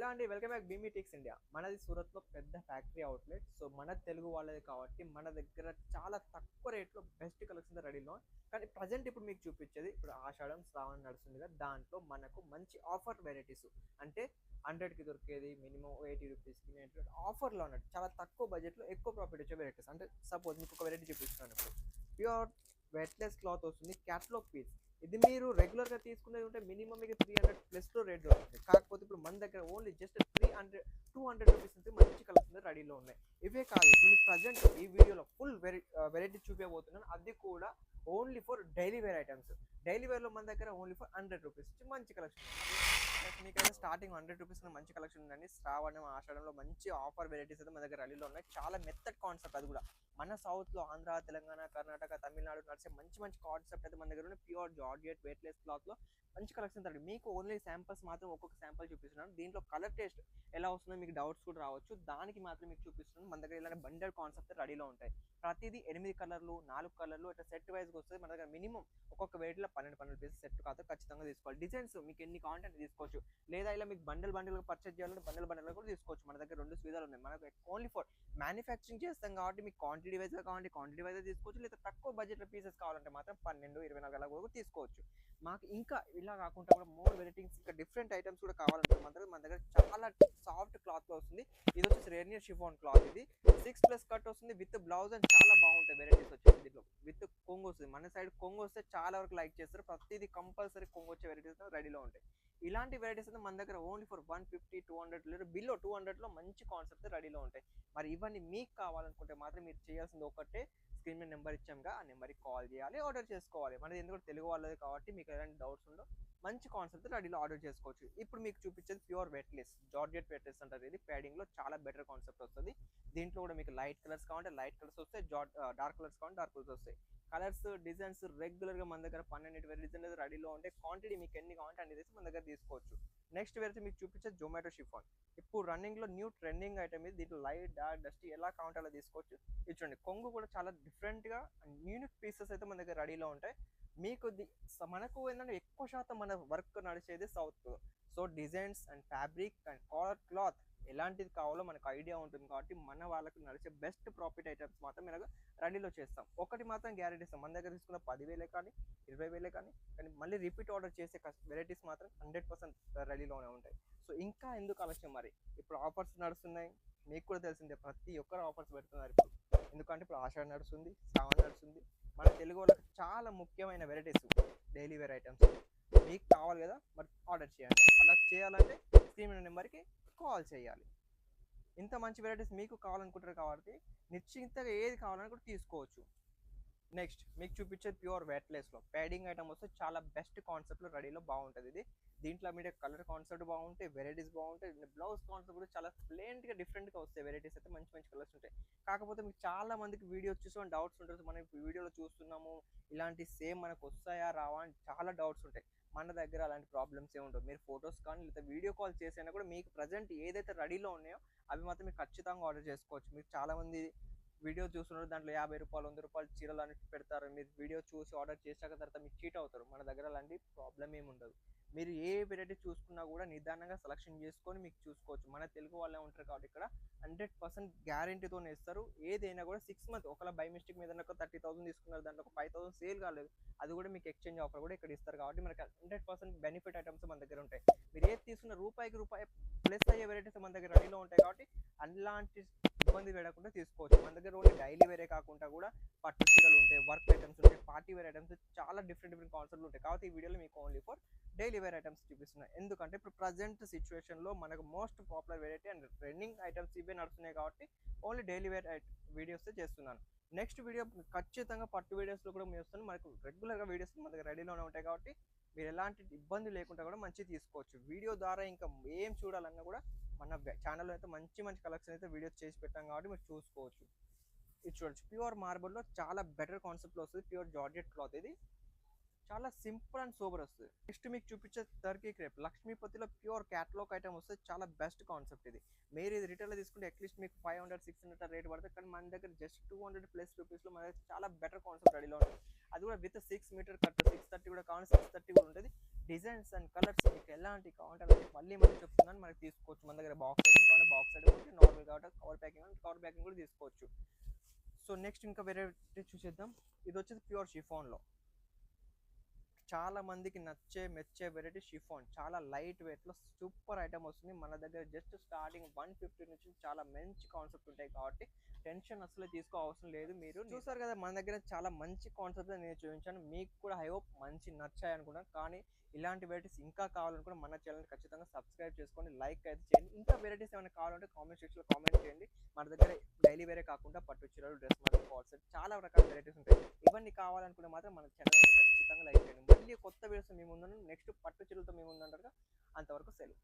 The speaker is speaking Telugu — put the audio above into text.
హలో అండి, వెల్కమ్ బ్యాక్ బీమీ టిక్స్ ఇండియా. మనది సూరత్లో పెద్ద ఫ్యాక్టరీ అవుట్లెట్. సో మన తెలుగు వాళ్ళది కాబట్టి మన దగ్గర చాలా తక్కువ రేట్లో బెస్ట్ కలెక్షన్ రెడీలో. కానీ ప్రజెంట్ ఇప్పుడు మీకు చూపించేది, ఇప్పుడు ఆషాఢం శ్రావణం నడుస్తుంది కదా, దాంట్లో మనకు మంచి ఆఫర్ వెరైటీస్ అంటే 100కి దొరికేది మినిమం 80 రూపీస్కి ఆఫర్లో ఉన్నట్టు చాలా తక్కువ బడ్జెట్లో ఎక్కువ ప్రాఫిట్ వచ్చే వెరైటీస్. అంటే సపోజ్ మీకు ఒక వెరైటీ చూపిస్తున్నాను. ఇప్పుడు ప్యూర్ వెట్లెస్ క్లాత్ వస్తుంది, క్యాట్లాగ్ పీస్. ఇది మీరు రెగ్యులర్గా తీసుకునేది ఉంటే మినిమం మీకు 300+ రేట్ దొరుకుతుంది. కాకపోతే ఇప్పుడు మన దగ్గర ఓన్లీ జస్ట్ 200 రూపీస్ నుంచి మంచి కలెక్షన్ రెడీలో ఉన్నాయి. ఇవే కాదు, ఇప్పుడు మీకు ప్రజెంట్ ఈ వీడియోలో ఫుల్ వెరైటీ చూపించబోతున్నాను. అది కూడా only for daily wear items. Daily వేర్లో మన దగ్గర ఓన్లీ ఫర్ 100 రూపీస్ మంచి కలెక్షన్. మీకైతే స్టార్టింగ్ 100 రూపీస్ మంచి కలెక్షన్ ఉందండి. శ్రావణం ఆషాఢంలో మంచి ఆఫర్ వెరైటీస్ అయితే మన దగ్గర రెడీలో ఉన్నాయి. చాలా మెత్తడ్ కాన్సెప్ట్. అది కూడా మన సౌత్లో ఆంధ్ర, తెలంగాణ, కర్ణాటక, తమిళనాడు నడిచే మంచి మంచి కాన్సెప్ట్ అయితే మన దగ్గర ప్యూర్ జార్జెట్ వెయిట్లెస్ క్లాత్లో మంచి కలెక్షన్ తగ్గ. మీకు ఓన్లీ శాంపిల్స్ మాత్రం ఒక్కొక్క శాంపుల్ చూపిస్తున్నాను. దీంట్లో కలర్ టేస్ట్ ఎలా వస్తుందో మీకు డౌట్స్ కూడా రావచ్చు. దానికి మాత్రం మీకు చూపిస్తున్నాను. మన దగ్గర ఇలాంటి బండల్ కాన్సెప్ట్ రెడీలో ఉంటాయి. ప్రతిదీ 8 కలర్లు 4 కలర్లు ఇట్లా సెట్ వైజ్గా వస్తుంది. మన దగ్గర మినిమం ఒక్కొక్క వెయిట్లో 12 పీసెస్ సెట్ కాదు, ఖచ్చితంగా తీసుకోవాలి. డిజైన్స్ మీకు ఎన్ని కావాలంటే తీసుకోవచ్చు. లేదా ఇలా మీకు బండల్ పర్చేజ్ చేయాలంటే బండల్ కూడా తీసుకోవచ్చు. మన దగ్గర 2 సువిధాలు ఉన్నాయి. మనకు ఓన్లీ ఫర్ మ్యానుఫ్యాక్చరింగ్ చేస్తాం కాబట్టి మీకు క్వాంటిటీ వైజ్గా కావాలంటే క్వాంటిటీ వైజ్గా తీసుకోవచ్చు. లేదా తక్కువ బడ్జెట్లో పీసెస్ కావాలంటే మాత్రం 12, 24 అలా కూడా తీసుకోవచ్చు. మాకు ఇంకా ఇలా కాకుండా కూడా మోర్ వెరైటీస్, ఇంకా డిఫరెంట్ ఐటమ్స్ కూడా కావాలంటే మన దగ్గర చాలా సాఫ్ట్ క్లాత్లో వస్తుంది. ఇది వచ్చేసి రేనియర్ షిఫాన్ క్లాత్. ఇది 6+ కట్ వస్తుంది విత్ బ్లౌజ్ అండ్ చాలా బాగుంటాయి వెరైటీస్ వచ్చేసి. దీంట్లో విత్ కొంగు వస్తుంది. మన సైడ్ కొంగు వస్తే చాలా వరకు లైక్ చేస్తారు. ప్రతిదీ కంపల్సరీ కొంగు వచ్చే వెరైటీస్ రెడీలో ఉంటాయి. ఇలాంటి వెరైటీస్ అయితే మన దగ్గర ఓన్లీ ఫర్ 150, 200 లేదా బిలో 200లో మంచి కాన్సెప్ట్ రెడీలో ఉంటాయి. మరి ఇవన్నీ మీకు కావాలనుకుంటే మాత్రం మీరు చేయాల్సింది ఒకటే, స్క్రీన్ మీద నెంబర్ ఇచ్చాముగా, ఆ నెంబర్కి కాల్ చేయాలి, ఆర్డర్ చేసుకోవాలి. మనది ఎందుకంటే తెలుగు వాళ్ళది కాబట్టి మీకు ఎలాంటి డౌట్స్ ఉండో మంచి కాన్సెప్ట్ రెడీలో ఆర్డర్ చేసుకోవచ్చు. ఇప్పుడు మీకు చూపించేది ప్యూర్ వెట్లెస్ జార్జెట్ వెట్లెస్ అంటారు. ఇది ప్యాడింగ్లో చాలా బెటర్ కాన్సెప్ట్ వస్తుంది. దీంట్లో కూడా మీకు లైట్ కలర్స్ కావాలంటే లైట్ కలర్స్ వస్తాయి, డార్క్ కలర్స్ కావాలంటే డార్క్ కలర్స్ వస్తాయి. కలర్స్ డిజైన్స్ రెగ్యులర్గా మన దగ్గర 12 డిజైన్ రెడీలో ఉంటే క్వాంటిటీ మీకు ఎన్ని కావాలంటే అన్ని తీసి మన దగ్గర తీసుకోవచ్చు. నెక్స్ట్ వెరైటీ మీకు చూపించే జొమాటో షిఫాన్. ఇప్పుడు రన్నింగ్లో న్యూ ట్రెండింగ్ ఐటమ్ ఇది. దీంట్లో లైట్ డార్క్ డస్ట్ ఎలా కావాలంటే అలా తీసుకోవచ్చు. ఇది చూడండి, కొంగు కూడా చాలా డిఫరెంట్గా యూనిక్ పీసెస్ అయితే మన దగ్గర రెడీలో ఉంటాయి. మీకు మనకు ఏంటంటే ఎక్కువ శాతం మన వర్క్ నడిచేది south. So designs and fabric and caller cloth ఎలాంటిది కావాలో మనకు ఐడియా ఉంటుంది కాబట్టి మన వాళ్ళకి నడిచే బెస్ట్ ప్రాఫిట్ ఐటమ్స్ మాత్రం మేము రెడీలో చేస్తాం. ఒకటి మాత్రం గ్యారెంటీ ఇస్తాం, మన దగ్గర తీసుకున్న 10,000 కానీ 20,000 కానీ మళ్ళీ రిపీట్ ఆర్డర్ చేసే వెరైటీస్ మాత్రం 100% రెడీలోనే ఉంటాయి. సో ఇంకా ఎందుకు ఆలస్యం, మరి ఇప్పుడు ఆఫర్స్ నడుస్తున్నాయి. మీకు కూడా తెలిసిందే, ప్రతి ఒక్కరు ఆఫర్స్ పెడుతున్నారు ఇప్పుడు. ఎందుకంటే ఇప్పుడు ఆషాఢం నడుస్తుంది, శ్రావణం నడుస్తుంది. మన తెలుగు వాళ్ళకి చాలా ముఖ్యమైన వెరైటీస్ డైలీ వేర్ ఐటమ్స్ మీకు కావాలి కదా, మరి ఆర్డర్ చేయండి. అలా చేయాలంటే స్క్రీన్ నెంబర్కి కాల్ చేయాలి. ఇంత మంచి వెరైటీస్ మీకు కావాలనుకుంటారు కాబట్టి నిశ్చింతగా ఏది కావాలని కూడా తీసుకోవచ్చు. నెక్స్ట్ మీకు చూపించేది ప్యూర్ వెట్లెస్లో ప్యాడింగ్ ఐటమ్ వస్తే చాలా బెస్ట్ కాన్సెప్ట్లో రెడీలో బాగుంటుంది. ఇది దీంట్లో మీరు కలర్ కాన్సెప్ట్ బాగుంటాయి, వెరైటీస్ బాగుంటాయి. బ్లౌజ్ కాన్సెప్ట్ కూడా చాలా ప్లెయిన్గా డిఫరెంట్గా వస్తాయి. వెరైటీస్ అయితే మంచి మంచి కలర్స్ ఉంటాయి. కాకపోతే మీకు చాలా మందికి వీడియో చూసుకొని డౌట్స్ ఉంటుంది. మనం ఇప్పుడు వీడియోలో చూస్తున్నాము, ఇలాంటి సేమ్ మనకు వస్తాయా రావా అని చాలా డౌట్స్ ఉంటాయి. మన దగ్గర అలాంటి ప్రాబ్లమ్స్ ఏమి ఉండవు. మీరు ఫొటోస్ కానీ లేదా వీడియో కాల్ చేసైనా కూడా మీకు ప్రజెంట్ ఏదైతే రెడీలో ఉన్నాయో అవి మాత్రం మీరు ఖచ్చితంగా ఆర్డర్ చేసుకోవచ్చు. మీరు చాలామంది వీడియో చూస్తున్నారు, దాంట్లో 50 రూపాయలు 100 రూపాయలు చీరలు అని పెడతారు. మీరు వీడియో చూసి ఆర్డర్ చేసాక తర్వాత మీకు చీట్ అవుతారు. మన దగ్గర అలాంటి ప్రాబ్లం ఏమి ఉండదు. మీరు ఏ వెరైటీ చూసుకున్నా కూడా నిదానంగా సెలెక్షన్ చేసుకొని మీకు చూసుకోవచ్చు. మన తెలుగు వాళ్ళే ఉంటారు కాబట్టి ఇక్కడ 100% గ్యారంటీతోనే ఇస్తారు. ఏదైనా కూడా 6 months ఒకవేళ బై మిస్టేక్ మీద 30,000 తీసుకున్నారు, దాంట్లో ఒక 5,000 సేల్ కాలేదు, అది కూడా మీకు ఎక్స్చేంజ్ ఆఫర్ కూడా ఇక్కడ ఇస్తారు. కాబట్టి మనకి 100% బెనిఫిట్ ఐటమ్స్ మన దగ్గర ఉంటాయి. మీరు ఏది తీసుకున్న రూపాయికి రూపాయి ప్లస్ అయ్యే వెరైటీస్ మన దగ్గర రెడీలో ఉంటాయి. కాబట్టి అలాంటి ఇబ్బంది పడకుండా తీసుకోవచ్చు. మన దగ్గర ఓన్లీ డైలీ వేరే కాకుండా కూడా పట్టు చీరలు ఉంటాయి, వర్క్ ఐటమ్స్ ఉంటాయి, పార్టీ వేర్ ఐటమ్స్, చాలా డిఫరెంట్ కాన్సెప్ట్లు ఉంటాయి. కాబట్టి ఈ వీడియోలో మీకు only for daily wear items చూపిస్తున్నాయి. ఎందుకంటే ఇప్పుడు ప్రజెంట్ సిచ్యువేషన్లో మనకు most popular variety and trending items ఇవే నడుస్తున్నాయి. కాబట్టి ఓన్లీ డైలీ వేర్ వీడియోస్ చేస్తున్నాను. నెక్స్ట్ వీడియో ఖచ్చితంగా పట్టు వీడియోస్లో కూడా మేము వస్తాను. మనకు రెగ్యులర్గా వీడియోస్ మన దగ్గర రెడీలోనే ఉంటాయి. కాబట్టి మీరు ఎలాంటి ఇబ్బంది లేకుండా కూడా మంచిగా తీసుకోవచ్చు. వీడియో ద్వారా ఇంకా ఏం చూడాలన్నా కూడా మన ఛానల్లో అయితే మంచి మంచి కలెక్షన్ అయితే వీడియోస్ చేసి పెట్టాం కాబట్టి మీరు చూసుకోవచ్చు. ఇది చూడొచ్చు, ప్యూర్ మార్బుల్లో చాలా బెటర్ కాన్సెప్ట్లో వస్తుంది. Pure georgette cloth. ఇది చాలా సింపుల్ అండ్ సూపర్ వస్తుంది. నెక్స్ట్ మీకు చూపించే టర్కీ క్రేప్ లక్ష్మీపతిలో ప్యూర్ క్యాటలాగ్ ఐటమ్ వస్తుంది. చాలా బెస్ట్ కాన్సెప్ట్ ఇది. మీరు ఇది రిటైల్లో తీసుకుంటే అట్లీస్ట్ మీకు 500, 600 రేట్ పడుతుంది. కానీ మన దగ్గర జస్ట్ 200+ రూపీస్లో మన దగ్గర చాలా బెటర్ కాన్సెప్ట్ రెడీలో ఉంటుంది. అది కూడా విత్ 6 మీటర్ కట్, 630 కూడా కావాలి, 630 కూడా ఉంటుంది. డిజైన్స్ అండ్ కలర్స్ మీకు ఎలాంటి కావాలంటే అలాంటి మళ్ళీ చెప్తున్నాను మనకి తీసుకోవచ్చు. మన దగ్గర బాక్స్ ఐటమ్ కావాలి, బాక్స్ ఐటమ్ ఉంటే నార్మల్ కాబట్టి కవర్ ప్యాకింగ్ అంటే కవర్ ప్యాకింగ్ కూడా తీసుకోవచ్చు. సో నెక్స్ట్ ఇంకా వెరైటీ చూసేద్దాం. ఇది వచ్చేసి ప్యూర్ షిఫాన్లో చాలా మందికి మెచ్చే వెరైటీ షిఫాన్. చాలా లైట్ వెయిట్లో సూపర్ ఐటమ్ వస్తుంది మన దగ్గర. జస్ట్ స్టార్టింగ్ 150 నుంచి చాలా మంచి కాన్సెప్ట్ ఉంటాయి కాబట్టి టెన్షన్ అసలు తీసుకో అవసరం లేదు. మీరు చూసారు కదా మన దగ్గర చాలా మంచి కాన్సెప్ట్ నేను చూపించాను. మీకు కూడా ఐ హోప్ మంచి నచ్చాయి అనుకున్నాను. కానీ ఇలాంటి వెరైటీస్ ఇంకా కావాలనుకుంటే మన ఛానల్ ఖచ్చితంగా సబ్స్క్రైబ్ చేసుకోండి, లైక్ అయితే చేయండి. ఇంకా వెరైటీస్ ఏమైనా కావాలంటే కామెంట్ సెక్షన్లో కామెంట్ చేయండి. మన దగ్గర డైలీ వేరే కాకుండా పట్టు చీరలు, డ్రెస్ మోడల్, కాల్ సెట్ చాలా రకాల వెరైటీస్ ఉంటాయి. ఇవన్నీ కావాలనుకుంటే మాత్రం మన ఛానల్ ఖచ్చితంగా లైక్ చేయండి. మళ్ళీ కొత్త వీడియోస్ మీ ముందు నెక్స్ట్ పట్టు చీరలతో మీ ముందు అంటారుగా. అంతవరకు సెలవు.